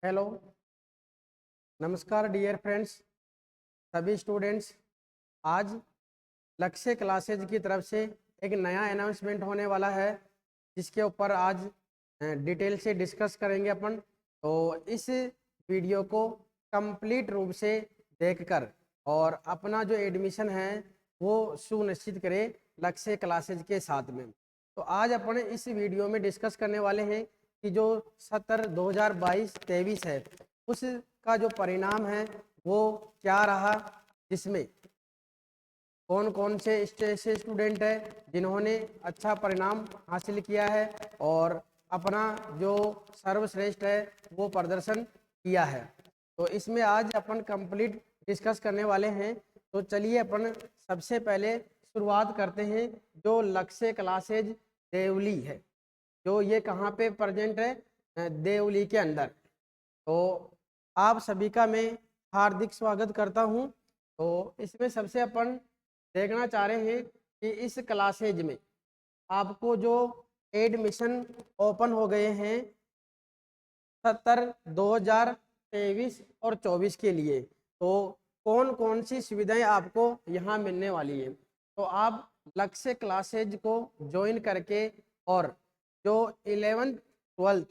Hello, नमस्कार dear friends, सभी students. आज लक्ष्य क्लासेज की तरफ से एक नया अनाउंसमेंट होने वाला है, जिसके ऊपर आज डिटेल से डिस्कस करेंगे अपन। तो इस वीडियो को कंप्लीट रूप से देखकर और अपना जो एडमिशन है वो सुनिश्चित करें लक्ष्य क्लासेज के साथ में। तो आज अपन इस वीडियो में डिस्कस करने वाले हैं कि जो सत्र 2022-23 है उसका जो परिणाम है वो क्या रहा, जिसमें कौन कौन से ऐसे स्टूडेंट है जिन्होंने अच्छा परिणाम हासिल किया है और अपना जो सर्वश्रेष्ठ है वो प्रदर्शन किया है। तो इसमें आज अपन कंप्लीट डिस्कस करने वाले हैं। तो चलिए अपन सबसे पहले शुरुआत करते हैं जो लक्ष्य क्लासेज देवली है, जो ये कहाँ पे प्रेजेंट है, देवली के अंदर। तो आप सभी का मैं हार्दिक स्वागत करता हूँ। तो इसमें सबसे अपन देखना चाह रहे हैं कि इस क्लासेज में आपको जो एडमिशन ओपन हो गए हैं सत्र 2023 और 24 के लिए, तो कौन कौन सी सुविधाएं आपको यहाँ मिलने वाली है। तो आप लक्ष्य क्लासेज को ज्वाइन करके और जो 11th-12th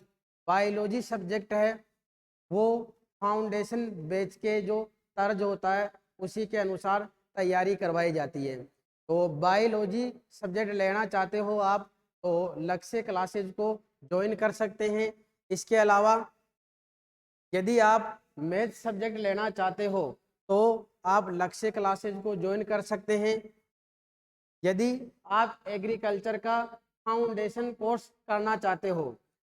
बायोलॉजी सब्जेक्ट है वो फाउंडेशन बैच के जो तर्ज होता है उसी के अनुसार तैयारी करवाई जाती है। तो बायोलॉजी सब्जेक्ट लेना चाहते हो आप तो लक्ष्य क्लासेज को ज्वाइन कर सकते हैं। इसके अलावा यदि आप मैथ सब्जेक्ट लेना चाहते हो तो आप लक्ष्य क्लासेज को ज्वाइन कर सकते हैं। यदि आप एग्रीकल्चर का फाउंडेशन कोर्स करना चाहते हो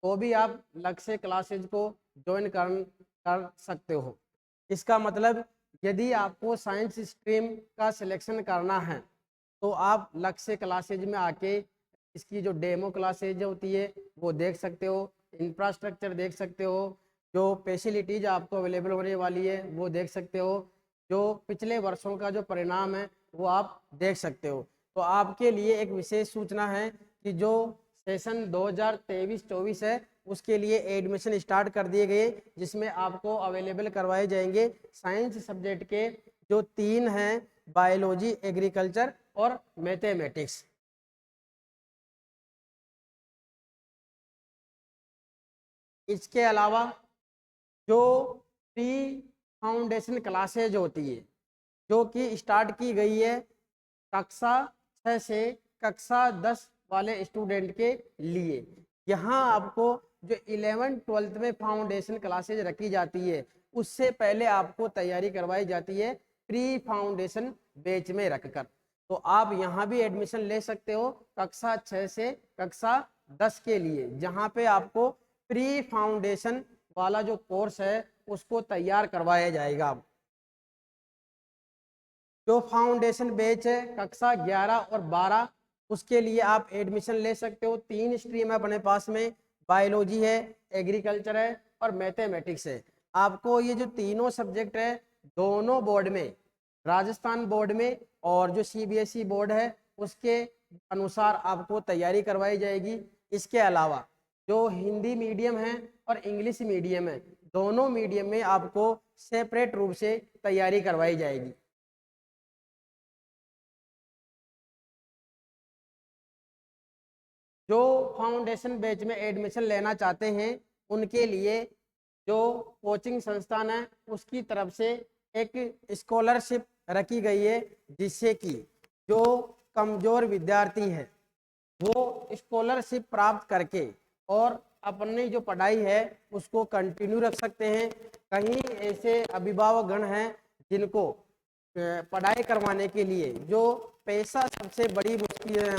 तो भी आप लक्ष्य क्लासेज को ज्वाइन कर सकते हो। इसका मतलब यदि आपको साइंस स्ट्रीम का सिलेक्शन करना है तो आप लक्ष्य क्लासेज में आके इसकी जो डेमो क्लासेज होती है वो देख सकते हो, इंफ्रास्ट्रक्चर देख सकते हो, जो फैसिलिटीज आपको अवेलेबल होने वाली है वो देख सकते हो, जो पिछले वर्षों का जो परिणाम है वो आप देख सकते हो। तो आपके लिए एक विशेष सूचना है कि जो सेशन 2023-24 है उसके लिए एडमिशन स्टार्ट कर दिए गए, जिसमें आपको अवेलेबल करवाए जाएंगे साइंस सब्जेक्ट के जो 3 हैं, बायोलॉजी, एग्रीकल्चर और मैथमेटिक्स। इसके अलावा जो प्री फाउंडेशन क्लासेज होती है जो कि स्टार्ट की गई है कक्षा 6 से कक्षा 10 वाले स्टूडेंट के लिए, यहाँ आपको जो 11th-12th में फाउंडेशन क्लासेज रखी जाती है उससे पहले आपको तैयारी करवाई जाती है प्री फाउंडेशन बैच में रखकर। तो आप यहाँ भी एडमिशन ले सकते हो कक्षा 6 से कक्षा 10 के लिए, जहाँ पे आपको प्री फाउंडेशन वाला जो कोर्स है उसको तैयार करवाया जाएगा। जो फाउंडेशन बैच है कक्षा 11 और 12 उसके लिए आप एडमिशन ले सकते हो। 3 स्ट्रीम है अपने पास में, बायोलॉजी है, एग्रीकल्चर है और मैथमेटिक्स है। आपको ये जो तीनों सब्जेक्ट है दोनों बोर्ड में, राजस्थान बोर्ड में और जो सीबीएसई बोर्ड है उसके अनुसार आपको तैयारी करवाई जाएगी। इसके अलावा जो हिंदी मीडियम है और इंग्लिश मीडियम है दोनों मीडियम में आपको सेपरेट रूप से तैयारी करवाई जाएगी। जो फाउंडेशन बैच में एडमिशन लेना चाहते हैं उनके लिए जो कोचिंग संस्थान है उसकी तरफ से एक स्कॉलरशिप रखी गई है, जिससे कि जो कमजोर विद्यार्थी है वो स्कॉलरशिप प्राप्त करके और अपनी जो पढ़ाई है उसको कंटिन्यू रख सकते हैं। कहीं ऐसे अभिभावकगण हैं जिनको पढ़ाई करवाने के लिए जो पैसा सबसे बड़ी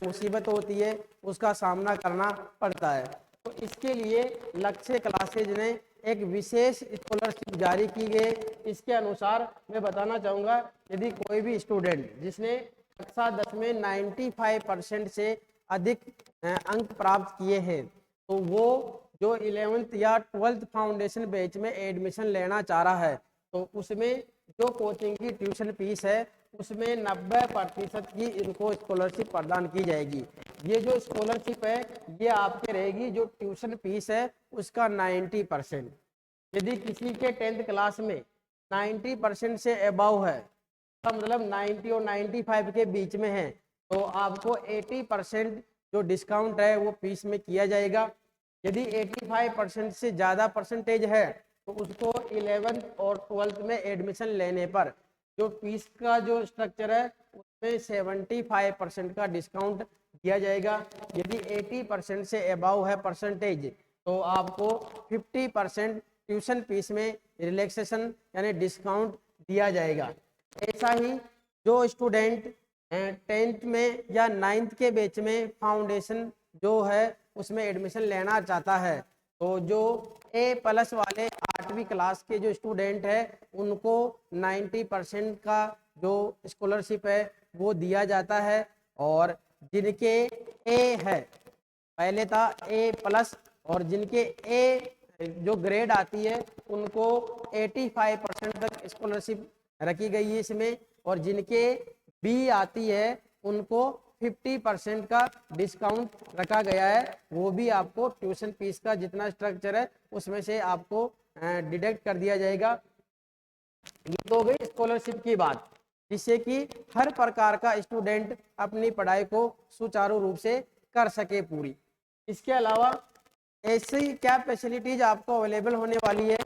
मुसीबत होती है उसका सामना करना पड़ता है। तो इसके लिए लक्ष्य क्लासेज ने एक विशेष स्कॉलरशिप जारी की गई। इसके अनुसार मैं बताना चाहूँगा यदि कोई भी स्टूडेंट जिसने कक्षा 10 में 95% से अधिक अंक प्राप्त किए हैं तो वो जो 11th या 12th फाउंडेशन बैच में एडमिशन लेना चाह रहा है तो उसमें जो कोचिंग की ट्यूशन फीस है उसमें 90% की इनको स्कॉलरशिप प्रदान की जाएगी। ये जो स्कॉलरशिप है ये आपके रहेगी जो ट्यूशन फीस है उसका 90%। यदि किसी के 10th क्लास में 90% से अबव है, तो मतलब 90 और 95 के बीच में है, तो आपको 80% जो डिस्काउंट है वो फीस में किया जाएगा। यदि 85% से ज़्यादा परसेंटेज है तो उसको 11th और 12th में एडमिशन लेने पर जो फीस का जो स्ट्रक्चर है उसमें 75% का डिस्काउंट दिया जाएगा। यदि 80% से अबव है परसेंटेज तो आपको 50% ट्यूशन फीस में रिलैक्सेशन यानी डिस्काउंट दिया जाएगा। ऐसा ही जो स्टूडेंट 10th में या 9th के बैच में फाउंडेशन जो है उसमें एडमिशन लेना चाहता है, तो जो A+ वाले 8वीं क्लास के जो स्टूडेंट है उनको 90% का जो स्कॉलरशिप है वो दिया जाता है। और जिनके A है, पहले था A+ और जिनके A जो ग्रेड आती है उनको 85% तक स्कॉलरशिप रखी गई है इसमें, और जिनके B आती है उनको 50% का डिस्काउंट रखा गया है। वो भी आपको ट्यूशन फीस का जितना स्ट्रक्चर है उसमें से आपको डिडक्ट कर दिया जाएगा। ये तो हो गई स्कॉलरशिप की बात, जिससे कि हर प्रकार का स्टूडेंट अपनी पढ़ाई को सुचारू रूप से कर सके पूरी। इसके अलावा ऐसी क्या फैसिलिटीज आपको अवेलेबल होने वाली है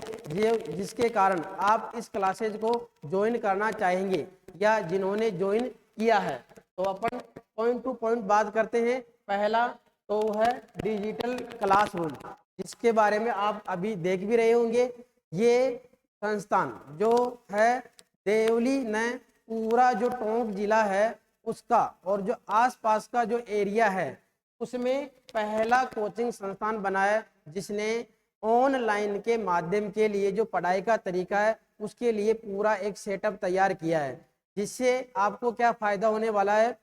जिसके कारण आप इस क्लासेज को ज्वाइन करना चाहेंगे या जिन्होंने ज्वाइन किया है, तो अपन पॉइंट टू पॉइंट बात करते हैं। पहला तो है डिजिटल क्लासरूम, जिसके बारे में आप अभी देख भी रहे होंगे। ये संस्थान जो है देवली ने पूरा जो टोंक जिला है उसका और जो आसपास का जो एरिया है उसमें पहला कोचिंग संस्थान बनाया, जिसने ऑनलाइन के माध्यम के लिए जो पढ़ाई का तरीका है उसके लिए पूरा एक सेटअप तैयार किया है। जिससे आपको क्या फ़ायदा होने वाला है,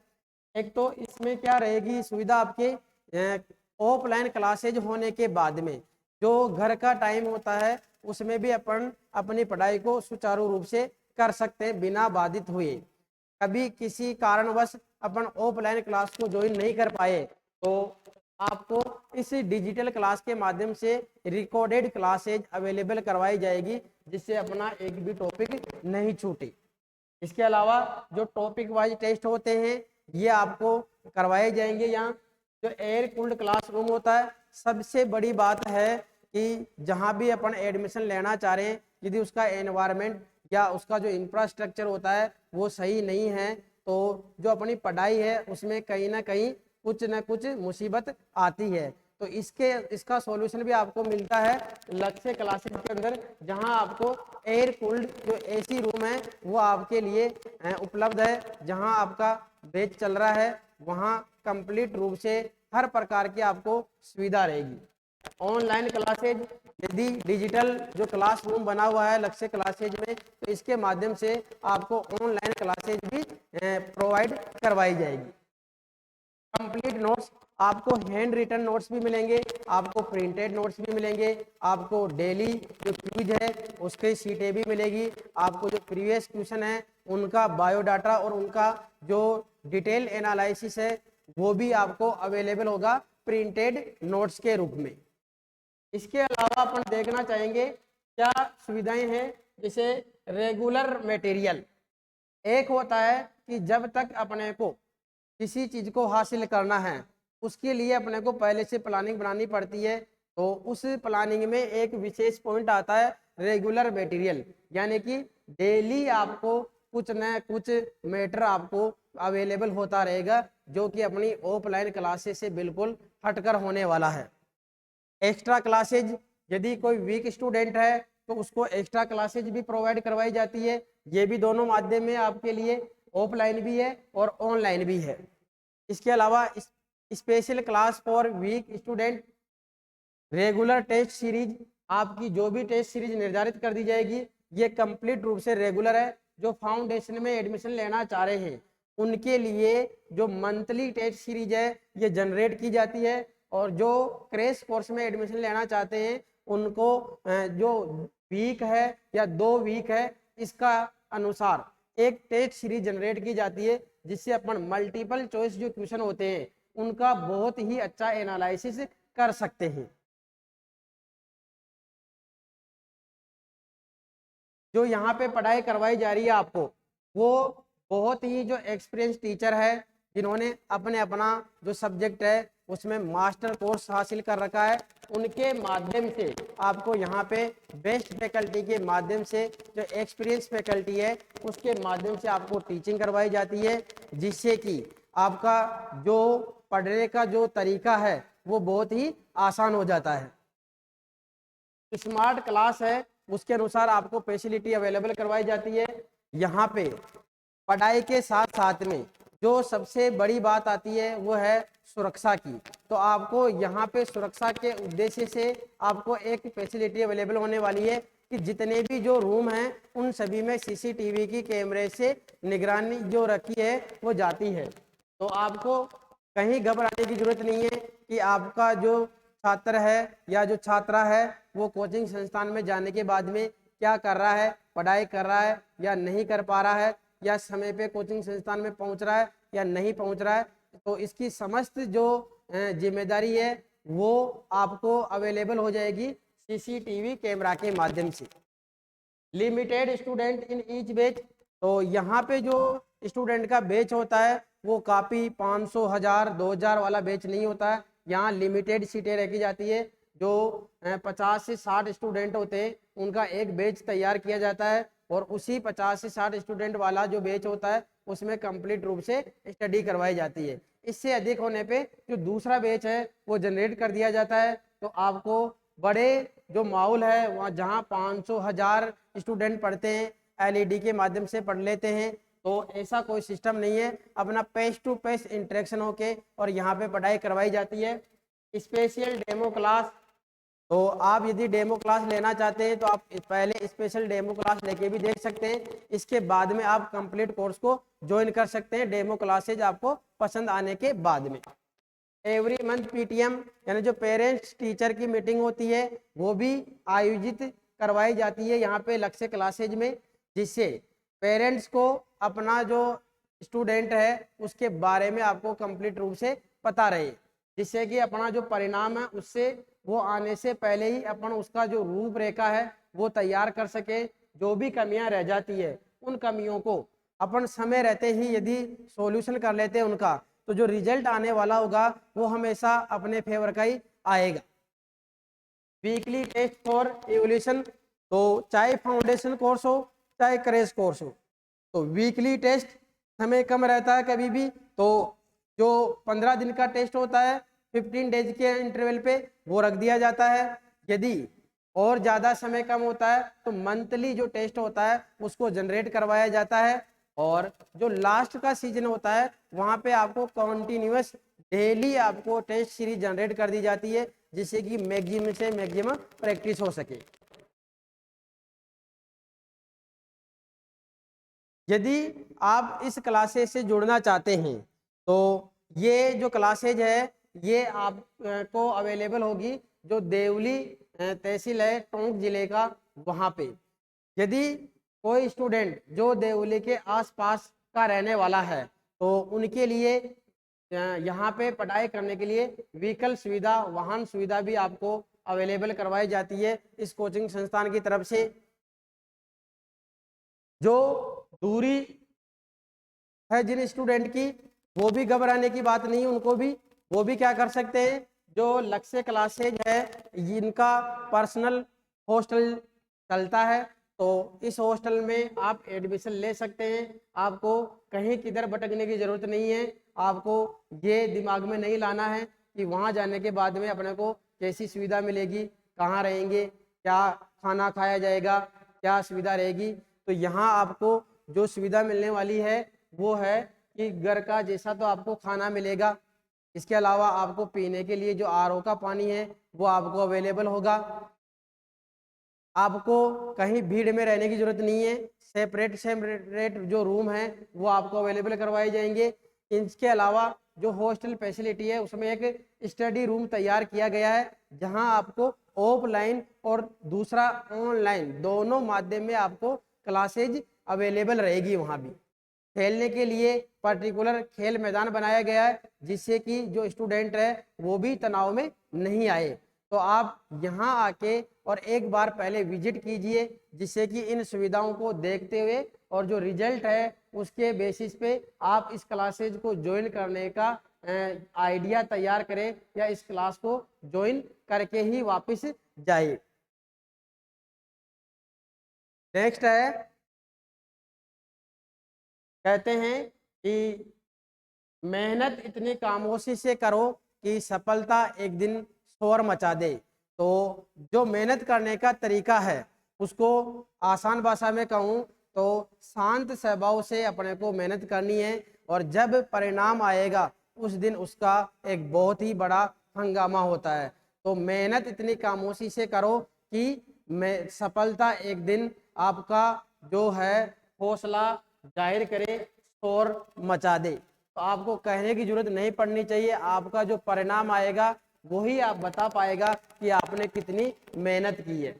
एक तो इसमें क्या रहेगी सुविधा आपके ऑफलाइन क्लासेज होने के बाद में जो घर का टाइम होता है उसमें भी अपन अपनी पढ़ाई को सुचारू रूप से कर सकते हैं बिना बाधित हुए। कभी किसी कारणवश अपन ऑफलाइन क्लास को ज्वाइन नहीं कर पाए तो आपको इस डिजिटल क्लास के माध्यम से रिकॉर्डेड क्लासेज अवेलेबल करवाई जाएगी, जिससे अपना एक भी टॉपिक नहीं छूटे। इसके अलावा जो टॉपिक वाइज टेस्ट होते हैं ये आपको करवाए जाएंगे। यहाँ जो एयर कूल्ड क्लासरूम होता है, सबसे बड़ी बात है कि जहाँ भी अपन एडमिशन लेना चाह रहे हैं यदि उसका एनवायरनमेंट या उसका जो इंफ्रास्ट्रक्चर होता है वो सही नहीं है तो जो अपनी पढ़ाई है उसमें कहीं ना कहीं कुछ न कुछ मुसीबत आती है। तो इसका सॉल्यूशन भी आपको मिलता है लक्ष्य क्लासेस के अंदर, जहां आपको एयर कूल्ड जो एसी रूम है वो आपके लिए उपलब्ध है। जहां आपका बैच चल रहा है वहां कंप्लीट रूप से हर प्रकार की आपको सुविधा रहेगी। ऑनलाइन क्लासेज यदि डिजिटल जो क्लासरूम बना हुआ है लक्ष्य क्लासेज में, तो इसके माध्यम से आपको ऑनलाइन क्लासेज भी प्रोवाइड करवाई जाएगी। कंप्लीट नोट्स आपको हैंड रिटन नोट्स भी मिलेंगे, आपको प्रिंटेड नोट्स भी मिलेंगे, आपको डेली जो क्विज है उसकी सीटें भी मिलेगी, आपको जो प्रीवियस क्वेश्चन है उनका बायोडाटा और उनका जो डिटेल एनालिसिस है वो भी आपको अवेलेबल होगा प्रिंटेड नोट्स के रूप में। इसके अलावा अपन देखना चाहेंगे क्या सुविधाएं हैं, जैसे रेगुलर मटेरियल। एक होता है कि जब तक अपने को किसी चीज़ को हासिल करना है उसके लिए अपने को पहले से प्लानिंग बनानी पड़ती है, तो उस प्लानिंग में एक विशेष पॉइंट आता है रेगुलर मटेरियल, यानी कि डेली आपको कुछ न कुछ मैटर आपको अवेलेबल होता रहेगा जो कि अपनी ऑफलाइन क्लासेस से बिल्कुल हटकर होने वाला है। एक्स्ट्रा क्लासेज यदि कोई वीक स्टूडेंट है तो उसको एक्स्ट्रा क्लासेज भी प्रोवाइड करवाई जाती है। ये भी दोनों माध्यम में आपके लिए ऑफलाइन भी है और ऑनलाइन भी है। इसके अलावा special class for weak student, regular test series, आपकी जो भी टेस्ट सीरीज निर्धारित कर दी जाएगी ये कंप्लीट रूप से रेगुलर है। जो फाउंडेशन में एडमिशन लेना चाह रहे हैं उनके लिए जो मंथली टेस्ट सीरीज है ये जनरेट की जाती है, और जो क्रैश कोर्स में एडमिशन लेना चाहते हैं उनको जो वीक है या 2 वीक है इसका अनुसार एक टेस्ट सीरीज जनरेट की जाती है, जिससे अपन मल्टीपल चॉइस जो क्वेश्चन होते हैं उनका बहुत ही अच्छा एनालिसिस कर सकते हैं। जो यहाँ पे पढ़ाई करवाई जा रही है आपको, वो बहुत ही जो एक्सपीरियंस टीचर है, जिन्होंने अपना जो सब्जेक्ट है उसमें मास्टर कोर्स हासिल कर रखा है, उनके माध्यम से आपको यहाँ पे बेस्ट फैकल्टी के माध्यम से, जो एक्सपीरियंस फैकल्टी है उसके माध्यम से आपको टीचिंग करवाई जाती है, जिससे कि आपका जो पढ़ने का जो तरीका है वो बहुत ही आसान हो जाता है। स्मार्ट क्लास है, उसके अनुसार आपको फैसिलिटी अवेलेबल करवाई जाती है। यहाँ पे पढ़ाई के साथ साथ में जो सबसे बड़ी बात आती है वो है सुरक्षा की। तो आपको यहाँ पे सुरक्षा के उद्देश्य से आपको एक फैसिलिटी अवेलेबल होने वाली है कि जितने भी जो रूम हैं उन सभी में सीसीटीवी की कैमरे से निगरानी जो रखी है वो जाती है। तो आपको कहीं घबराने की जरूरत नहीं है कि आपका जो छात्र है या जो छात्रा है वो कोचिंग संस्थान में जाने के बाद में क्या कर रहा है, पढ़ाई कर रहा है या नहीं कर पा रहा है, या समय पे कोचिंग संस्थान में पहुंच रहा है या नहीं पहुंच रहा है। तो इसकी समस्त जो जिम्मेदारी है वो आपको अवेलेबल हो जाएगी सीसीटीवी कैमरा के माध्यम से। Limited student in each batch, तो यहाँ पे जो स्टूडेंट का बैच होता है वो काफ़ी 500, 1000, 2000 वाला बैच नहीं होता है। यहाँ लिमिटेड सीटें रखी जाती है। जो 50 से 60 स्टूडेंट होते हैं उनका एक बैच तैयार किया जाता है, और उसी 50 से 60 स्टूडेंट वाला जो बैच होता है उसमें कंप्लीट रूप से स्टडी करवाई जाती है। इससे अधिक होने पे जो दूसरा बैच है वो जनरेट कर दिया जाता है। तो आपको बड़े जो माहौल है वहाँ जहाँ 500, 1000 स्टूडेंट पढ़ते हैं, एलईडी के माध्यम से पढ़ लेते हैं, तो ऐसा कोई सिस्टम नहीं है। अपना फेस टू फेस इंटरेक्शन होके और यहाँ पे पढ़ाई करवाई जाती है। स्पेशल डेमो क्लास, तो आप यदि डेमो क्लास लेना चाहते हैं तो आप पहले स्पेशल डेमो क्लास लेके भी देख सकते हैं, इसके बाद में आप कंप्लीट कोर्स को ज्वाइन कर सकते हैं डेमो क्लासेज आपको पसंद आने के बाद में। एवरी मंथ पीटीएम यानी जो पेरेंट्स टीचर की मीटिंग होती है वो भी आयोजित करवाई जाती है यहाँ पे लक्ष्य क्लासेज में, जिससे पेरेंट्स को अपना जो स्टूडेंट है उसके बारे में आपको कंप्लीट रूप से पता रहे, जिससे कि अपना जो परिणाम है उससे वो आने से पहले ही अपन उसका जो रूपरेखा है वो तैयार कर सके। जो भी कमियां रह जाती है उन कमियों को अपन समय रहते ही यदि सॉल्यूशन कर लेते हैं उनका, तो जो रिजल्ट आने वाला होगा वो हमेशा अपने फेवर का ही आएगा। वीकली टेस्ट फॉर इवोल्यूशन, तो चाहे फाउंडेशन कोर्स हो चाहे क्रैश कोर्स हो, तो वीकली टेस्ट समय कम रहता है कभी भी, तो जो 15 दिन का टेस्ट होता है 15 डेज के इंटरवल पे वो रख दिया जाता है। यदि और ज़्यादा समय कम होता है तो मंथली जो टेस्ट होता है उसको जनरेट करवाया जाता है। और जो लास्ट का सीजन होता है वहाँ पे आपको कॉन्टिन्यूस डेली आपको टेस्ट सीरीज जनरेट कर दी जाती है, जिससे कि मैक्सिमम से मैक्सिमम प्रैक्टिस हो सके। यदि आप इस क्लासेज से जुड़ना चाहते हैं तो ये जो क्लासेज है ये आपको अवेलेबल होगी जो देवली तहसील है टोंक जिले का, वहाँ पे। यदि कोई स्टूडेंट जो देवली के आसपास का रहने वाला है तो उनके लिए यहाँ पे पढ़ाई करने के लिए व्हीकल सुविधा, वाहन सुविधा भी आपको अवेलेबल करवाई जाती है इस कोचिंग संस्थान की तरफ से। जो दूरी है जिन स्टूडेंट की वो भी घबराने की बात नहीं, उनको भी वो भी क्या कर सकते हैं, जो लक्ष्य क्लासेज है इनका पर्सनल हॉस्टल चलता है, तो इस हॉस्टल में आप एडमिशन ले सकते हैं। आपको कहीं किधर भटकने की ज़रूरत नहीं है। आपको ये दिमाग में नहीं लाना है कि वहाँ जाने के बाद में अपने को कैसी सुविधा मिलेगी, कहाँ रहेंगे, क्या खाना खाया जाएगा, क्या सुविधा रहेगी। तो यहाँ आपको जो सुविधा मिलने वाली है वो है कि घर का जैसा तो आपको खाना मिलेगा, इसके अलावा आपको पीने के लिए जो आरओ का पानी है वो आपको अवेलेबल होगा। आपको कहीं भीड़ में रहने की जरूरत नहीं है, सेपरेट जो रूम है वो आपको अवेलेबल करवाए जाएंगे। इसके अलावा जो हॉस्टल फैसिलिटी है उसमें एक स्टडी रूम तैयार किया गया है, जहां आपको ऑफलाइन और दूसरा ऑनलाइन दोनों माध्यम में आपको क्लासेज अवेलेबल रहेगी। वहां भी खेलने के लिए पर्टिकुलर खेल मैदान बनाया गया है, जिससे कि जो स्टूडेंट है वो भी तनाव में नहीं आए। तो आप यहाँ आके और एक बार पहले विजिट कीजिए, जिससे कि इन सुविधाओं को देखते हुए और जो रिजल्ट है उसके बेसिस पे आप इस क्लासेज को ज्वाइन करने का आइडिया तैयार करें या इस क्लास को ज्वाइन करके ही वापस जाइए। नेक्स्ट है, कहते हैं कि मेहनत इतनी खामोशी से करो कि सफलता एक दिन शोर मचा दे। तो जो मेहनत करने का तरीका है उसको आसान भाषा में कहूँ तो शांत स्वभाव से अपने को मेहनत करनी है, और जब परिणाम आएगा उस दिन उसका एक बहुत ही बड़ा हंगामा होता है। तो मेहनत इतनी खामोशी से करो कि सफलता एक दिन आपका जो है हौसला जाहिर करे, शोर मचा दे। तो आपको कहने की जरूरत नहीं पड़नी चाहिए, आपका जो परिणाम आएगा वही आप बता पाएगा कि आपने कितनी मेहनत की है।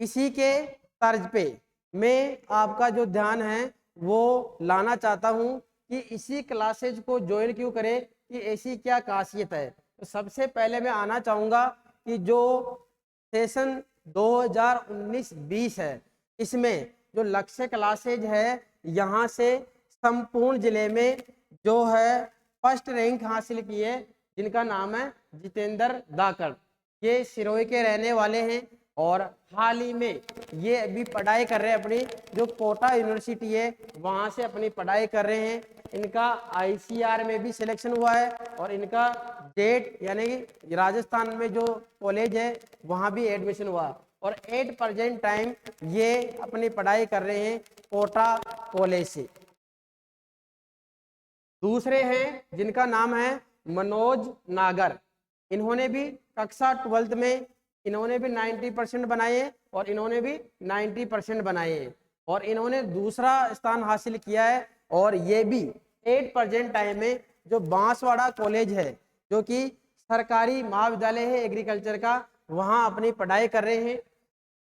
इसी के तर्ज पे मैं आपका जो ध्यान है वो लाना चाहता हूँ कि इसी क्लासेज को ज्वाइन क्यों करें, कि ऐसी क्या खासियत है। तो सबसे पहले मैं आना चाहूँगा कि जो सेशन 2019-20 है, इसमें जो लक्ष्य क्लासेज है यहाँ से संपूर्ण जिले में जो है फर्स्ट रैंक हासिल की है, जिनका नाम है जितेंद्र दाकड़। ये सिरोही के रहने वाले हैं और हाल ही में ये अभी पढ़ाई कर रहे हैं, अपनी जो कोटा यूनिवर्सिटी है वहाँ से अपनी पढ़ाई कर रहे हैं। इनका ICR में भी सिलेक्शन हुआ है और इनका जेट यानी कि राजस्थान में जो कॉलेज है वहाँ भी एडमिशन हुआ, और एट प्रेजेंट टाइम ये अपनी पढ़ाई कर रहे हैं कोटा कॉलेज से। दूसरे हैं जिनका नाम है मनोज नागर। इन्होंने भी कक्षा 12th में इन्होंने भी 90% बनाए और इन्होंने भी 90% बनाए, और इन्होंने दूसरा स्थान हासिल किया है। और ये भी 8% टाइम में जो बांसवाड़ा कॉलेज है जो कि सरकारी महाविद्यालय है एग्रीकल्चर का, वहाँ अपनी पढ़ाई कर रहे हैं।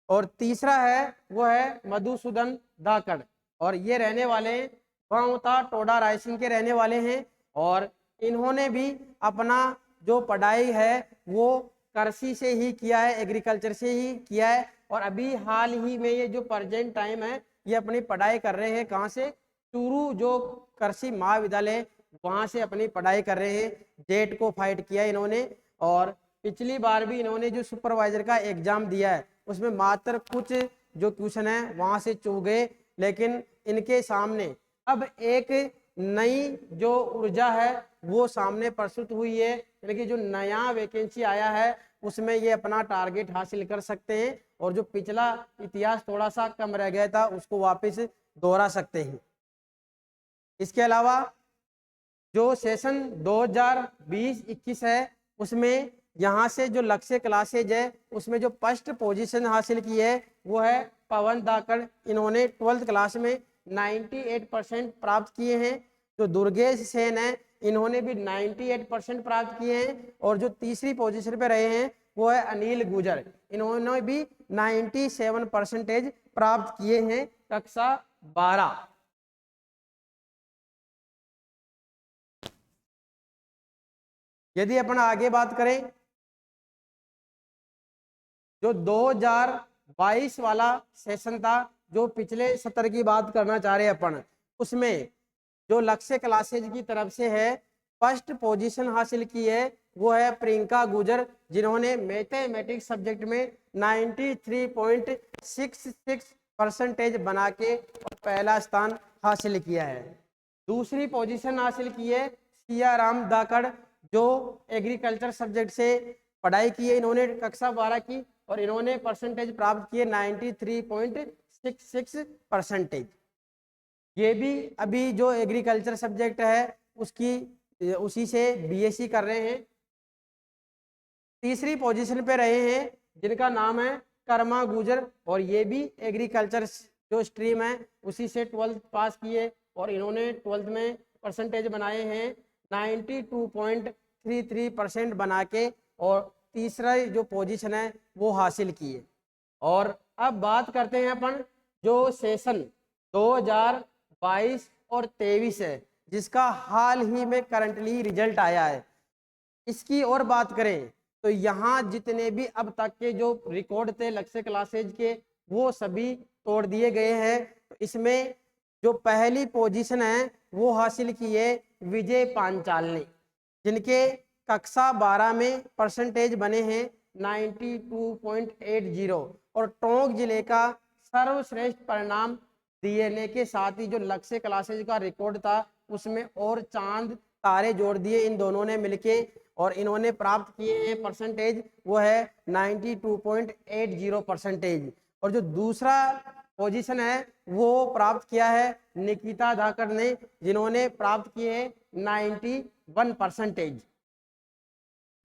और तीसरा है वो है मधुसूदन धाकड़, और ये रहने वाले गांवता टोडा रायसिंह के रहने वाले हैं, और इन्होंने भी अपना जो पढ़ाई है वो कृषि से ही किया है, एग्रीकल्चर से ही किया है। और अभी हाल ही में ये जो प्रेजेंट टाइम है ये अपनी पढ़ाई कर रहे हैं कहाँ से, चूरू जो कृषि महाविद्यालय वहाँ से अपनी पढ़ाई कर रहे हैं। जेट को फाइट किया इन्होंने, और पिछली बार भी इन्होंने जो सुपरवाइजर का एग्जाम दिया है उसमें मात्र कुछ जो क्वेश्चन है वहां से चूक गए, लेकिन इनके सामने अब एक नई जो ऊर्जा है वो सामने प्रस्तुत हुई है, यानी कि जो नया वैकेंसी आया है उसमें ये अपना टारगेट हासिल कर सकते हैं, और जो पिछला इतिहास थोड़ा सा कम रह गया था उसको वापस दोहरा सकते हैं। इसके अलावा जो सेशन 2020-21 है उसमें यहाँ से जो लक्ष्य क्लासेज है उसमें जो फर्स्ट पोजीशन हासिल की है वो है पवन धाकड़। इन्होंने 12th क्लास में 98% प्राप्त किए हैं। जो दुर्गेश सेन है इन्होंने भी 98% प्राप्त किए हैं, और जो तीसरी पोजीशन पे रहे हैं वो है अनिल गुजर, इन्होंने भी 97% प्राप्त किए हैं कक्षा 12। यदि अपन आगे बात करें जो 2022 वाला सेशन था, जो पिछले सत्र की बात करना चाह रहे हैं अपन, उसमें जो लक्ष्य क्लासेज की तरफ से है फर्स्ट पोजीशन हासिल की है वो है प्रियंका गुजर, जिन्होंने मैथमेटिक्स सब्जेक्ट में 93.66% बना के पहला स्थान हासिल किया है। दूसरी पोजीशन हासिल की है सिया राम धाकड़, जो एग्रीकल्चर सब्जेक्ट से पढ़ाई की है, इन्होंने कक्षा 12 की और इन्होंने परसेंटेज प्राप्त किए 93.66%। ये भी अभी जो एग्रीकल्चर सब्जेक्ट है उसी से BSc कर रहे हैं। तीसरी पोजीशन पे रहे हैं जिनका नाम है कर्मा गुजर, और ये भी एग्रीकल्चर जो स्ट्रीम है उसी से 12th पास किए, और इन्होंने 12th में परसेंटेज बनाए हैं 92.33% बना के, और तीसरा जो पोजीशन है वो हासिल किए। और अब बात करते हैं अपन जो सेशन 2022 और 23 है जिसका हाल ही में करंटली रिजल्ट आया है, इसकी और बात करें तो यहाँ जितने भी अब तक के जो रिकॉर्ड थे लक्ष्य क्लासेज के वो सभी तोड़ दिए गए हैं। तो इसमें जो पहली पोजीशन है वो हासिल की है विजय पांचाल ने, जिनके कक्षा 12 में परसेंटेज बने हैं 92.80 और टोंक जिले का सर्वश्रेष्ठ परिणाम डीएनए के साथ ही जो लक्ष्य क्लासेज का रिकॉर्ड था उसमें और चांद तारे जोड़ दिए इन दोनों ने मिलके, और इन्होंने प्राप्त किए हैं परसेंटेज वो है 92.80 परसेंटेज। और जो दूसरा पोजीशन है वो प्राप्त किया है निकिता धाकड़ ने, जिन्होंने प्राप्त किए हैं 91 परसेंटेज।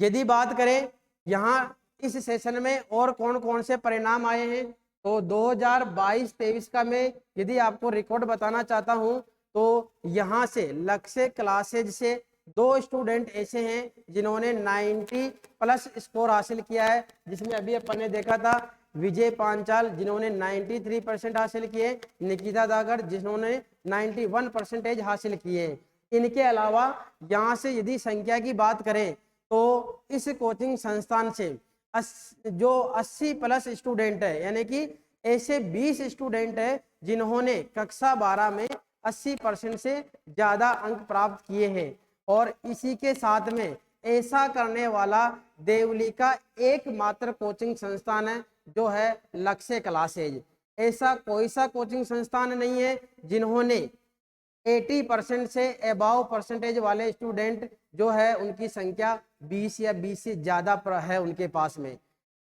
यदि बात करें यहाँ इस सेशन में और कौन कौन से परिणाम आए हैं, तो 2022-23 का मैं यदि आपको रिकॉर्ड बताना चाहता हूँ तो यहाँ से लक्ष्य क्लासेज से 2 स्टूडेंट ऐसे हैं जिन्होंने 90 प्लस स्कोर हासिल किया है, जिसमें अभी अपन ने देखा था विजय पांचाल जिन्होंने 93% हासिल किए, निकिता दागर जिन्होंने 91 परसेंटेज हासिल किए। इनके अलावा यहाँ से यदि संख्या की बात करें तो इस कोचिंग संस्थान से जो 80 प्लस स्टूडेंट है, यानी कि ऐसे 20 स्टूडेंट है जिन्होंने कक्षा 12 में 80% से ज्यादा अंक प्राप्त किए हैं। और इसी के साथ में ऐसा करने वाला देवली का एकमात्र कोचिंग संस्थान है जो है लक्ष्य क्लासेज। ऐसा कोई सा कोचिंग संस्थान नहीं है जिन्होंने 80% से अबाव परसेंटेज वाले स्टूडेंट जो है उनकी संख्या 20 या 20 से ज़्यादा है उनके पास में।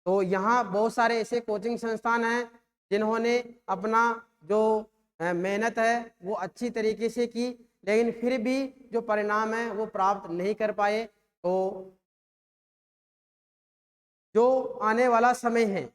तो यहाँ बहुत सारे ऐसे कोचिंग संस्थान हैं जिन्होंने अपना जो मेहनत है वो अच्छी तरीके से की, लेकिन फिर भी जो परिणाम है वो प्राप्त नहीं कर पाए। तो जो आने वाला समय है,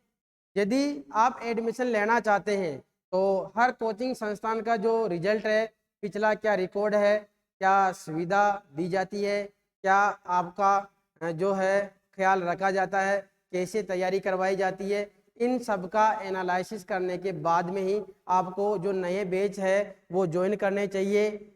यदि आप एडमिशन लेना चाहते हैं तो हर कोचिंग संस्थान का जो रिजल्ट है, पिछला क्या रिकॉर्ड है, क्या सुविधा दी जाती है, क्या आपका जो है ख्याल रखा जाता है, कैसे तैयारी करवाई जाती है, इन सब का एनालिसिस करने के बाद में ही आपको जो नए बैच है वो ज्वाइन करने चाहिए।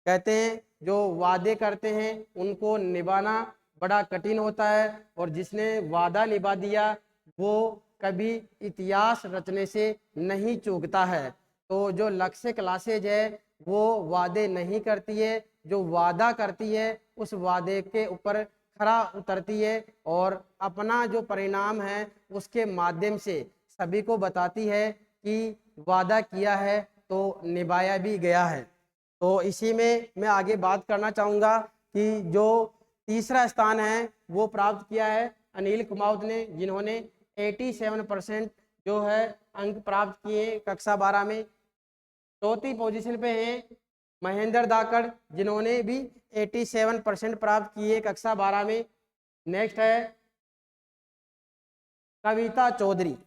कहते हैं जो वादे करते हैं उनको निभाना बड़ा कठिन होता है, और जिसने वादा निभा दिया वो कभी इतिहास रचने से नहीं चूकता है। तो जो लक्ष्य क्लासेज है वो वादे नहीं करती है, जो वादा करती है उस वादे के ऊपर खरा उतरती है और अपना जो परिणाम है उसके माध्यम से सभी को बताती है कि वादा किया है तो निभाया भी गया है। तो इसी में मैं आगे बात करना चाहूँगा कि जो तीसरा स्थान है वो प्राप्त किया है अनिल कुमावत ने, जिन्होंने 87% जो है अंक प्राप्त किए कक्षा 12 में। चौथी पोजीशन पे हैं महेंद्र धाकड़, जिन्होंने भी 87% प्राप्त किए कक्षा 12 में। नेक्स्ट है कविता चौधरी,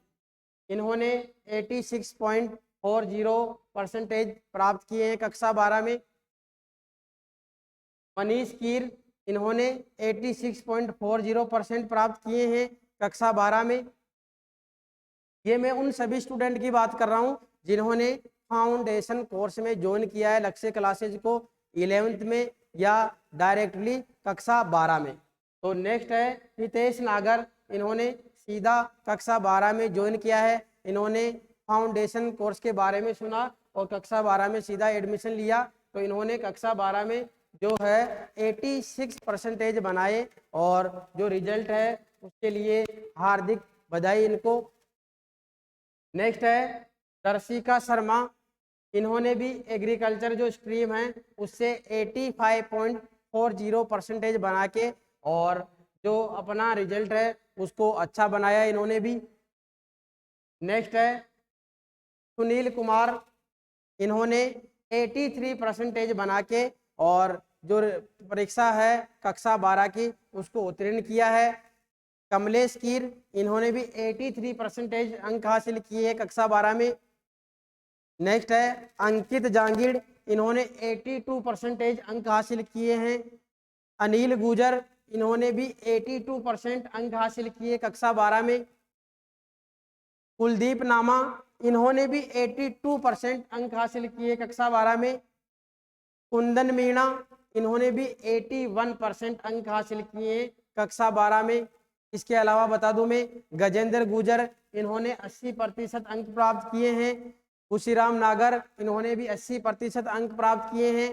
इन्होंने 86.40 परसेंटेज प्राप्त किए हैं कक्षा 12 में। मनीष कीर, इन्होंने 86.40% प्राप्त किए हैं कक्षा 12 में। ये मैं उन सभी स्टूडेंट की बात कर रहा हूँ जिन्होंने फाउंडेशन कोर्स में ज्वाइन किया है लक्ष्य क्लासेज को 11th में या डायरेक्टली कक्षा 12 में। तो नेक्स्ट है हितेश नागर, इन्होंने सीधा कक्षा 12 में ज्वाइन किया है। इन्होंने फाउंडेशन कोर्स के बारे में सुना और कक्षा 12 में सीधा एडमिशन लिया, तो इन्होंने कक्षा 12 में जो है 86 परसेंटेज बनाए और जो रिजल्ट है उसके लिए हार्दिक बधाई इनको। नेक्स्ट है दर्शिका शर्मा, इन्होंने भी एग्रीकल्चर जो स्ट्रीम है उससे 85.40 परसेंटेज बना के और जो अपना रिजल्ट है उसको अच्छा बनाया इन्होंने भी। नेक्स्ट है सुनील कुमार, इन्होंने 83 परसेंटेज बना के और जो परीक्षा है कक्षा 12 की उसको उत्तीर्ण किया है। कमलेश कीर, इन्होंने भी 83 परसेंटेज अंक हासिल किए हैं कक्षा 12 में। नेक्स्ट है अंकित जांगीड़, इन्होंने 82 परसेंटेज अंक हासिल किए हैं। अनिल गुजर, इन्होंने भी 82% अंक हासिल किए कक्षा 12 में। कुलदीप नामा, इन्होंने भी 82% अंक हासिल किए कक्षा 12 में। कुंदन मीणा, इन्होंने भी 81% अंक हासिल किए कक्षा 12 में। इसके अलावा बता दूं मैं, गजेंद्र गुर्जर, इन्होंने 80% अंक प्राप्त किए हैं। खुशीराम नागर, इन्होंने भी 80% अंक प्राप्त किए हैं।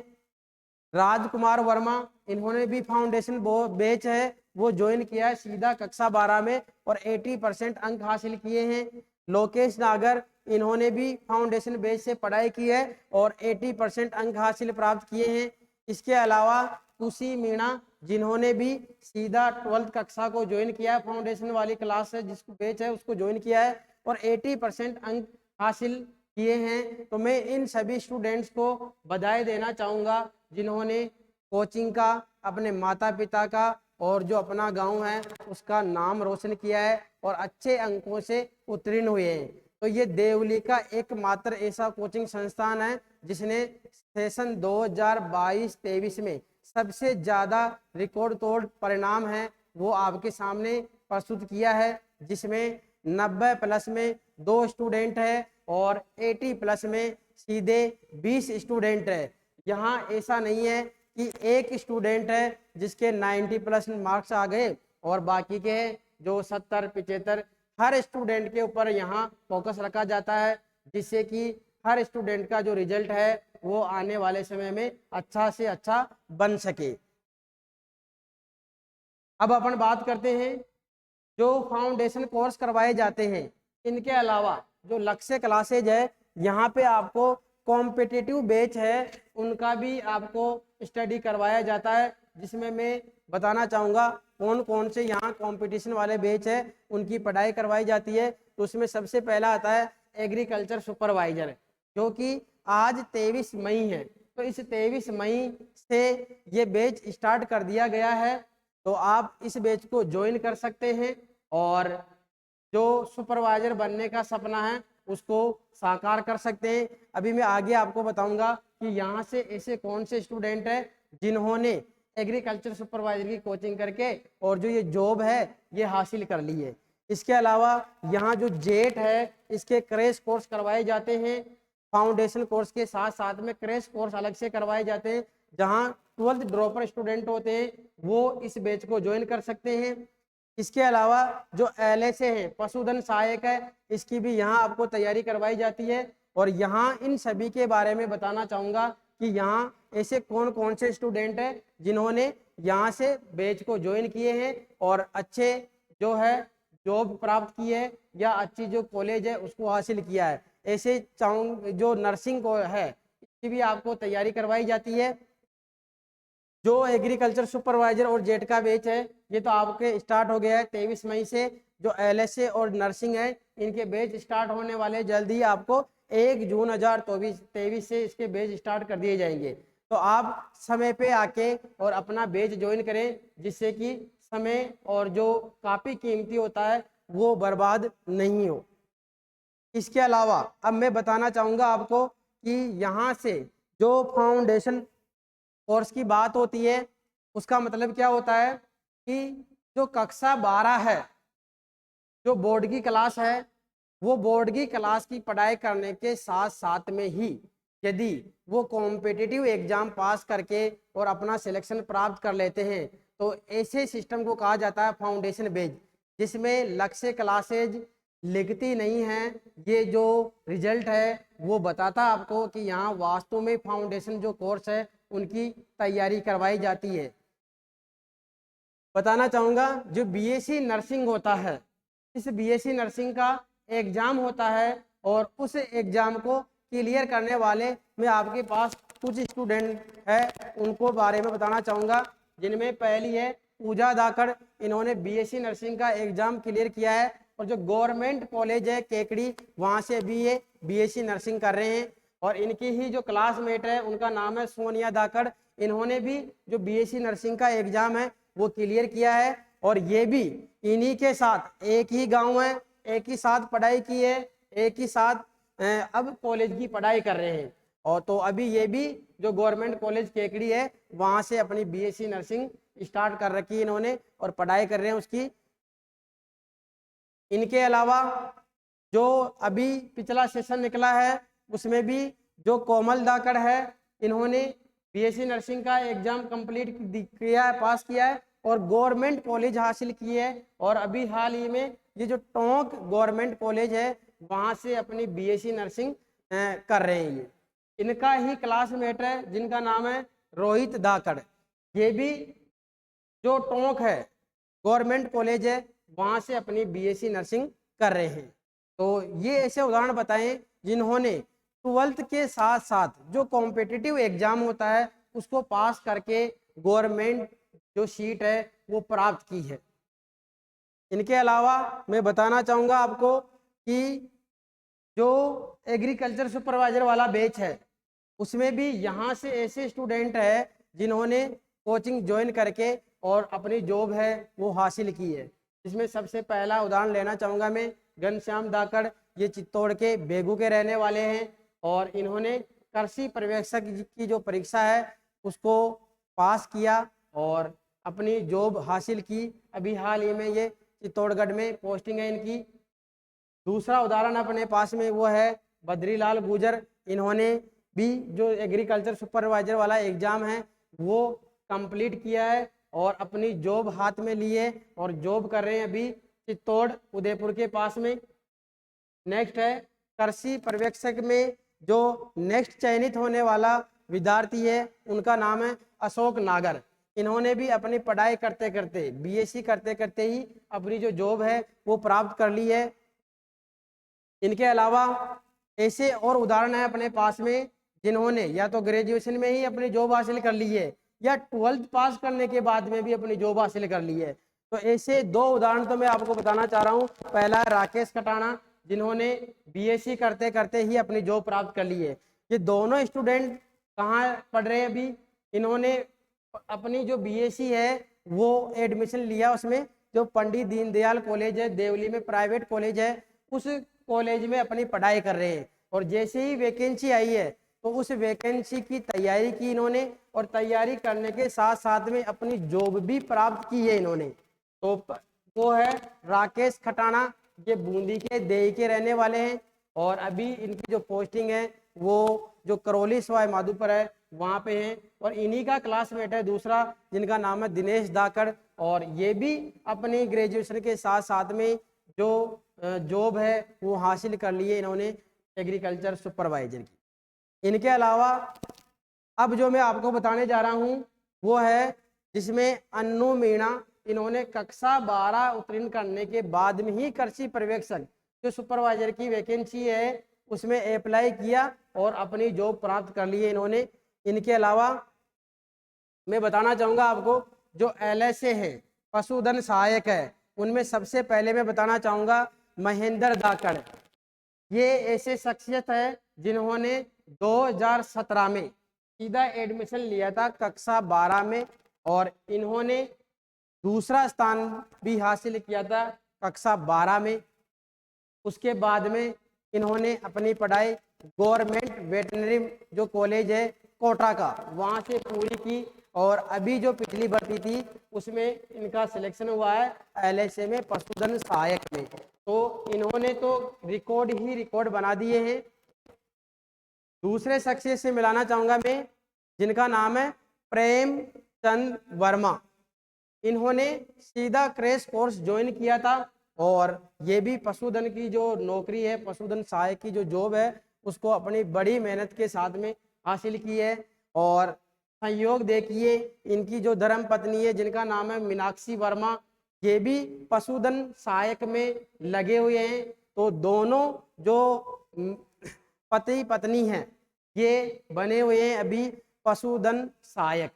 राजकुमार वर्मा, इन्होंने भी फाउंडेशन बैच है वो ज्वाइन किया है सीधा कक्षा 12 में और 80% अंक हासिल किए हैं। लोकेश नागर, इन्होंने भी फाउंडेशन बैच से पढ़ाई की है और 80% अंक हासिल प्राप्त किए हैं। इसके अलावा तुसी मीणा, जिन्होंने भी सीधा 12th कक्षा को ज्वाइन किया है, फाउंडेशन वाली क्लास है जिसको बैच है उसको ज्वाइन किया है और 80% अंक हासिल किए हैं। तो मैं इन सभी स्टूडेंट्स को बधाई देना चाहूँगा जिन्होंने कोचिंग का, अपने माता पिता का और जो अपना गांव है उसका नाम रोशन किया है और अच्छे अंकों से उत्तीर्ण हुए हैं। तो ये देवली का एकमात्र ऐसा कोचिंग संस्थान है जिसने सेशन 2022-23 में सबसे ज़्यादा रिकॉर्ड तोड़ परिणाम है वो आपके सामने प्रस्तुत किया है, जिसमें 90+ में 2 स्टूडेंट है और 80+ में सीधे 20 स्टूडेंट है। यहाँ ऐसा नहीं है कि एक स्टूडेंट है जिसके 90+ मार्क्स आ गए और बाकी के जो 70-75, हर स्टूडेंट के ऊपर यहाँ फोकस रखा जाता है जिससे कि हर स्टूडेंट का जो रिजल्ट है वो आने वाले समय में अच्छा से अच्छा बन सके। अब अपन बात करते हैं जो फाउंडेशन कोर्स करवाए जाते हैं, इनके अलावा जो लक्ष्य क्लासेज है यहाँ पे आपको कॉम्पिटिटिव बैच है उनका भी आपको स्टडी करवाया जाता है, जिसमें मैं बताना चाहूँगा कौन कौन से यहाँ कंपटीशन वाले बैच है उनकी पढ़ाई करवाई जाती है। तो उसमें सबसे पहला आता है एग्रीकल्चर सुपरवाइजर, जो कि आज 23 मई है। तो इस 23 मई से ये बैच स्टार्ट कर दिया गया है, तो आप इस बैच को ज्वाइन कर सकते हैं और जो सुपरवाइजर बनने का सपना है उसको साकार कर सकते हैं। अभी मैं आगे आपको बताऊंगा कि यहाँ से ऐसे कौन से स्टूडेंट हैं जिन्होंने एग्रीकल्चर सुपरवाइजर की कोचिंग करके और जो ये जॉब है ये हासिल कर ली है। इसके अलावा यहाँ जो जेट है इसके क्रैश कोर्स करवाए जाते हैं। फाउंडेशन कोर्स के साथ साथ में क्रैश कोर्स अलग से करवाए जाते हैं, जहाँ 12th ड्रॉपर स्टूडेंट होते हैं वो इस बैच को ज्वाइन कर सकते हैं। इसके अलावा जो LSA है, पशुधन सहायक है, इसकी भी यहाँ आपको तैयारी करवाई जाती है। और यहाँ इन सभी के बारे में बताना चाहूँगा कि यहाँ ऐसे कौन कौन से स्टूडेंट हैं जिन्होंने यहाँ से बैच को ज्वाइन किए हैं और अच्छे जो है जॉब प्राप्त की है या अच्छी जो कॉलेज है उसको हासिल किया है। ऐसे चाहूँ जो नर्सिंग को है इसकी भी आपको तैयारी करवाई जाती है। जो एग्रीकल्चर सुपरवाइजर और जेट का बैच है ये तो आपके स्टार्ट हो गया है 23 मई से। जो LSA और नर्सिंग है इनके बैच स्टार्ट होने वाले जल्द ही, आपको 1 जून 2023 से इसके बैच स्टार्ट कर दिए जाएंगे। तो आप समय पे आके और अपना बैच ज्वाइन करें जिससे कि समय और जो काफ़ी कीमती होता है वो बर्बाद नहीं हो। इसके अलावा अब मैं बताना चाहूँगा आपको कि यहाँ से जो फाउंडेशन कोर्स की बात होती है उसका मतलब क्या होता है कि जो कक्षा 12 है, जो बोर्ड की क्लास है, वो बोर्ड की क्लास की पढ़ाई करने के साथ साथ में ही यदि वो कॉम्पिटिटिव एग्जाम पास करके और अपना सिलेक्शन प्राप्त कर लेते हैं तो ऐसे सिस्टम को कहा जाता है फाउंडेशन बेज, जिसमें लक्ष्य क्लासेज लिखती नहीं है, ये जो रिजल्ट है वो बताता आपको कि यहाँ वास्तव में फाउंडेशन जो कोर्स है उनकी तैयारी करवाई जाती है। बताना चाहूँगा जो BSc नर्सिंग होता है, इस BSc नर्सिंग का एग्ज़ाम होता है और उस एग्ज़ाम को क्लियर करने वाले मैं आपके पास कुछ स्टूडेंट है उनको बारे में बताना चाहूँगा, जिनमें पहली है पूजा धाकड़। इन्होंने BSc नर्सिंग का एग्ज़ाम क्लियर किया है और जो गवर्नमेंट कॉलेज है केकड़ी वहाँ से भी ये BSc नर्सिंग कर रहे हैं। और इनकी ही जो क्लासमेट है उनका नाम है सोनिया धाकड़, इन्होंने भी जो BSc नर्सिंग का एग्ज़ाम है वो क्लियर किया है और ये भी इन्हीं के साथ एक ही गांव है, एक ही साथ पढ़ाई की है, एक ही साथ अब कॉलेज की पढ़ाई कर रहे हैं। और तो अभी ये भी जो गवर्नमेंट कॉलेज केकड़ी है वहाँ से अपनी BSc नर्सिंग स्टार्ट कर रखी है इन्होंने और पढ़ाई कर रहे हैं उसकी। इनके अलावा जो अभी पिछला सेशन निकला है उसमें भी जो कोमल धाकड़ है, इन्होंने BSc नर्सिंग का एग्ज़ाम कंप्लीट किया है, पास किया है और गवर्नमेंट कॉलेज हासिल की है, और अभी हाल ही में ये जो टोंक गवर्नमेंट कॉलेज है वहाँ से अपनी बीएससी नर्सिंग कर रहे हैं। ये इनका ही क्लासमेट है जिनका नाम है रोहित धाकड़। ये भी जो टोंक है गवर्नमेंट कॉलेज है वहाँ से अपनी बीएससी नर्सिंग कर रहे हैं। तो ये ऐसे उदाहरण बताएं जिन्होंने 12th के साथ साथ जो कॉम्पिटिटिव एग्जाम होता है उसको पास करके गवर्नमेंट जो सीट है वो प्राप्त की है। इनके अलावा मैं बताना चाहूँगा आपको कि जो एग्रीकल्चर सुपरवाइजर वाला बैच है उसमें भी यहाँ से ऐसे स्टूडेंट है जिन्होंने कोचिंग ज्वाइन करके और अपनी जॉब है वो हासिल की है। इसमें सबसे पहला उदाहरण लेना चाहूँगा मैं घनश्याम धाकड़। ये चित्तौड़ के बेगू के रहने वाले हैं और इन्होंने कृषि पर्यवेक्षक की जो परीक्षा है उसको पास किया और अपनी जॉब हासिल की। अभी हाल ही में ये चित्तौड़गढ़ में पोस्टिंग है इनकी। दूसरा उदाहरण अपने पास में वो है बद्रीलाल गुजर। इन्होंने भी जो एग्रीकल्चर सुपरवाइजर वाला एग्ज़ाम है वो कंप्लीट किया है और अपनी जॉब हाथ में ली है और जॉब कर रहे हैं अभी चित्तौड़ उदयपुर के पास में। नेक्स्ट है कृषि पर्यवेक्षक में जो नेक्स्ट चयनित होने वाला विद्यार्थी है उनका नाम है अशोक नागर। इन्होंने भी अपनी पढ़ाई करते करते बीएससी करते करते ही अपनी जो जॉब है वो प्राप्त कर ली है। इनके अलावा ऐसे और उदाहरण है अपने पास में जिन्होंने या तो ग्रेजुएशन में ही अपनी जॉब हासिल कर ली है या 12th पास करने के बाद में भी अपनी जॉब हासिल कर ली है। तो ऐसे दो उदाहरण तो मैं आपको बताना चाह रहा हूँ। पहला है राकेश खटाना जिन्होंने बीएससी करते करते ही अपनी जॉब प्राप्त कर ली है। ये दोनों स्टूडेंट कहाँ पढ़ रहे हैं अभी? इन्होंने अपनी जो बीएससी है वो एडमिशन लिया उसमें जो पंडित दीनदयाल कॉलेज है देवली में, प्राइवेट कॉलेज है, उस कॉलेज में अपनी पढ़ाई कर रहे हैं। और जैसे ही वैकेंसी आई है तो उस वैकेंसी की तैयारी की इन्होंने और तैयारी करने के साथ साथ में अपनी जॉब भी प्राप्त की है इन्होंने। तो वो है राकेश खटाना। ये बूंदी के देई के रहने वाले हैं और अभी इनकी जो पोस्टिंग है वो जो करौली सवाई माधोपुर है वहाँ पे हैं। और इन्हीं का क्लासमेट है दूसरा जिनका नाम है दिनेश धाकड़ और ये भी अपनी ग्रेजुएशन के साथ साथ में जो जॉब है वो हासिल कर ली है इन्होंने एग्रीकल्चर सुपरवाइजर की। इनके अलावा अब जो मैं आपको बताने जा रहा हूँ वो है जिसमें अन्नू मीणा। इन्होंने कक्षा 12 उत्तीर्ण करने के बाद में ही कृषि पर्यवेक्षक जो सुपरवाइजर की वैकेंसी है उसमें अप्लाई किया और अपनी जॉब प्राप्त कर ली है इन्होंने। इनके अलावा मैं बताना चाहूँगा आपको जो LSA है पशुधन सहायक है उनमें सबसे पहले मैं बताना चाहूँगा महेंद्र धाकड़। ये ऐसे शख्सियत है जिन्होंने 2017 में सीधा एडमिशन लिया था कक्षा 12 में और इन्होंने दूसरा स्थान भी हासिल किया था कक्षा 12 में। उसके बाद में इन्होंने अपनी पढ़ाई गवर्नमेंट वेटनरी जो कॉलेज है कोटा का वहाँ से पूरी की और अभी जो पिछली भर्ती थी उसमें इनका सिलेक्शन हुआ है LSA में पशुधन सहायक में। तो इन्होंने तो रिकॉर्ड ही रिकॉर्ड बना दिए हैं। दूसरे शख्सियत से मिलाना चाहूँगा मैं जिनका नाम है प्रेमचंद वर्मा। इन्होंने सीधा क्रैश कोर्स ज्वाइन किया था और ये भी पशुधन की जो नौकरी है पशुधन सहायक की जो जॉब है उसको अपनी बड़ी मेहनत के साथ में हासिल की है। और संयोग देखिए इनकी जो धर्म पत्नी है जिनका नाम है मीनाक्षी वर्मा ये भी पशुधन सहायक में लगे हुए हैं। तो दोनों जो पति पत्नी हैं ये बने हुए हैं अभी पशुधन सहायक।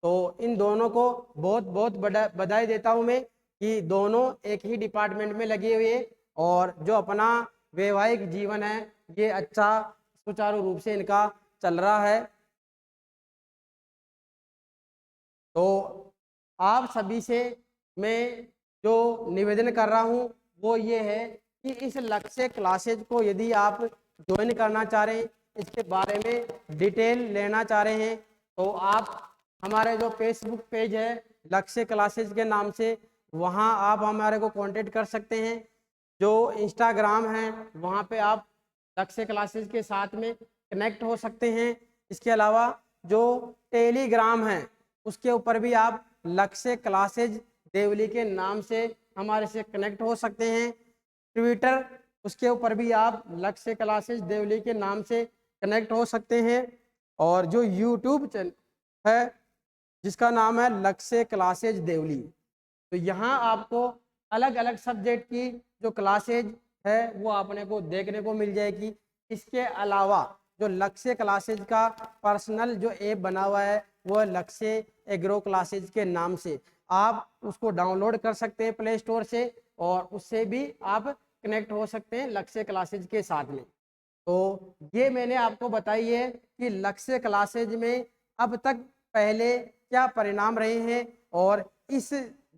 तो इन दोनों को बहुत बहुत बधाई देता हूं मैं कि दोनों एक ही डिपार्टमेंट में लगे हुए हैं और जो अपना वैवाहिक जीवन है ये अच्छा सुचारू रूप से इनका चल रहा है। तो आप सभी से मैं जो निवेदन कर रहा हूँ वो ये है कि इस लक्ष्य क्लासेज को यदि आप ज्वाइन करना चाह रहे हैं इसके बारे में डिटेल लेना चाह रहे हैं तो आप हमारे जो फेसबुक पेज है लक्ष्य क्लासेज के नाम से वहाँ आप हमारे को कांटेक्ट कर सकते हैं। जो इंस्टाग्राम है वहाँ पे आप लक्ष्य क्लासेज के साथ में कनेक्ट हो सकते हैं। इसके अलावा जो टेलीग्राम है उसके ऊपर भी आप लक्ष्य क्लासेज देवली के नाम से हमारे से कनेक्ट हो सकते हैं। ट्विटर उसके ऊपर भी आप लक्ष्य क्लासेज देवली के नाम से कनेक्ट हो सकते हैं। और जो यूट्यूब चैनल है जिसका नाम है लक्ष्य क्लासेज देवली, तो यहाँ आपको अलग अलग सब्जेक्ट की जो क्लासेज है वो आपने को देखने को मिल जाएगी। इसके अलावा जो लक्ष्य क्लासेज का पर्सनल जो ऐप बना हुआ है वो लक्ष्य एग्रो क्लासेज के नाम से, आप उसको डाउनलोड कर सकते हैं प्ले स्टोर से और उससे भी आप कनेक्ट हो सकते हैं लक्ष्य क्लासेज के साथ में। तो ये मैंने आपको बताई है कि लक्ष्य क्लासेज में अब तक पहले क्या परिणाम रहे हैं और इस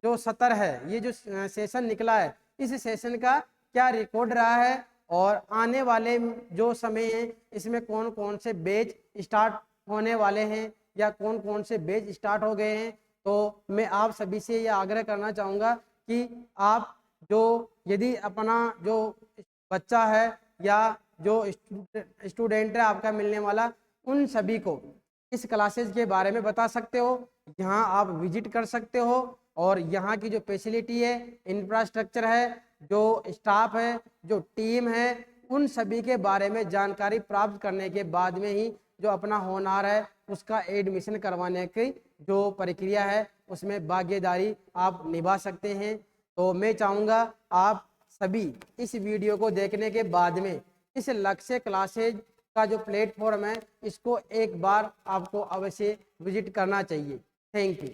जो सत्र है, ये जो सेशन निकला है, इस सेशन का क्या रिकॉर्ड रहा है और आने वाले जो समय है इसमें कौन कौन से बैच स्टार्ट होने वाले हैं या कौन कौन से बैच स्टार्ट हो गए हैं। तो मैं आप सभी से ये आग्रह करना चाहूँगा कि आप जो यदि अपना जो बच्चा है या जो स्टूडेंट है आपका मिलने वाला, उन सभी को इस क्लासेज के बारे में बता सकते हो। यहाँ आप विजिट कर सकते हो और यहाँ की जो फैसिलिटी है, इंफ्रास्ट्रक्चर है, जो स्टाफ है, जो टीम है, उन सभी के बारे में जानकारी प्राप्त करने के बाद में ही जो अपना होनहार है उसका एडमिशन करवाने की जो प्रक्रिया है उसमें भागीदारी आप निभा सकते हैं। तो मैं चाहूँगा आप सभी इस वीडियो को देखने के बाद में इस लक्ष्य क्लासेज का जो प्लेटफॉर्म है इसको एक बार आपको अवश्य विजिट करना चाहिए। Thank you.